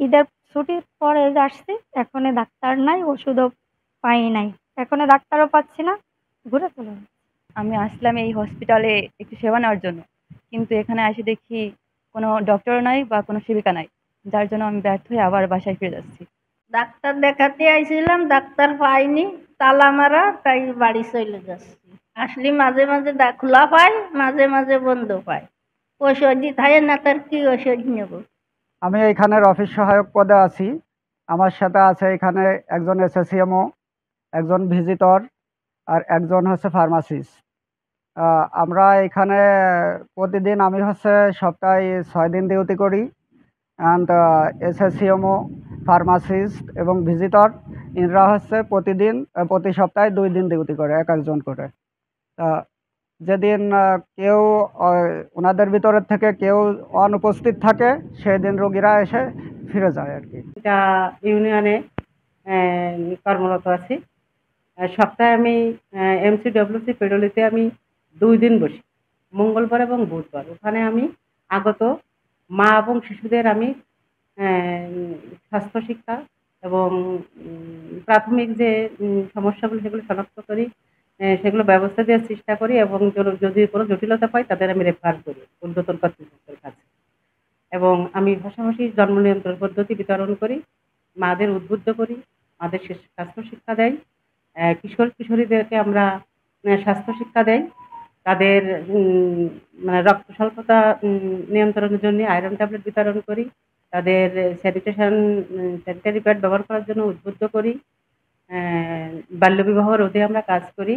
ঈদের ছুটির পরে আসছি, এখনো ডাক্তার নাই, ওষুধও পাই নাই, এখনো ডাক্তারও পাচ্ছি না, ঘুরে চলে যাচ্ছি। আমি আসলাম এই হসপিটালে একটু সেবা নেওয়ার জন্য, কিন্তু এখানে এসে দেখি কোনো ডক্টরও নাই বা কোনো সেবিকা নাই, যার জন্য আমি ব্যর্থ হয়ে আবার বাসায় ফিরে যাচ্ছি। ডাক্তার দেখাতে আইছিলাম, ডাক্তার পাইনি, তালা মারা, তাই বাড়ি চলে যাচ্ছি। আসলে মাঝে মাঝে খোলা পাই, মাঝে মাঝে বন্ধ পাই। ওষুধ থাকে না, তার কি ওষুধ নেব? আমি এখানের অফিস সহায়ক পদে আছি। আমার সাথে আছে এখানে একজন এসএসসিএমও, একজন ভিজিটর, আর একজন হচ্ছে ফার্মাসিস্ট। আমরা এখানে প্রতিদিন আমি হচ্ছে সপ্তাহে 6 দিন ডিউটি করি। অ্যান্ড এসএসসিএমও, ফার্মাসিস্ট এবং ভিজিটর ইনরা হচ্ছে প্রতি সপ্তাহে 2 দিন ডিউটি করে, এক একজন করে। তা যেদিন কেউ ওনাদের ভিতরের থেকে কেউ অনুপস্থিত থাকে, সেদিন রোগীরা এসে ফিরে যায় আর কি। এটা ইউনিয়নে কর্মরত আছি। সপ্তাহে আমি এমসিডব্লিউসি পেডলিতে আমি 2 দিন বসি, মঙ্গলবার এবং বুধবার। ওখানে আমি আগত মা এবং শিশুদের আমি স্বাস্থ্য শিক্ষা এবং প্রাথমিক যে সমস্যাগুলো সেগুলো শনাক্ত করি, সেগুলো ব্যবস্থা দেওয়ার চেষ্টা করি, এবং যদি কোনো জটিলতা পাই তাদের আমি রেফার করি ঊর্ধ্বতন কর্তৃপক্ষের কাছে। এবং আমি পাশাপাশি জন্ম নিয়ন্ত্রণ পদ্ধতি বিতরণ করি, মাদের উদ্বুদ্ধ করি, মাদের স্বাস্থ্য শিক্ষা দেয়, কিশোর কিশোরীদেরকে আমরা স্বাস্থ্য শিক্ষা দেই, তাদের মানে রক্ত স্বল্পতা নিয়ন্ত্রণের জন্য আয়রন ট্যাবলেট বিতরণ করি, তাদের স্যানিটারি প্যাড ব্যবহার করার জন্য উদ্বুদ্ধ করি, বাল্যবিবাহ রোধে আমরা কাজ করি।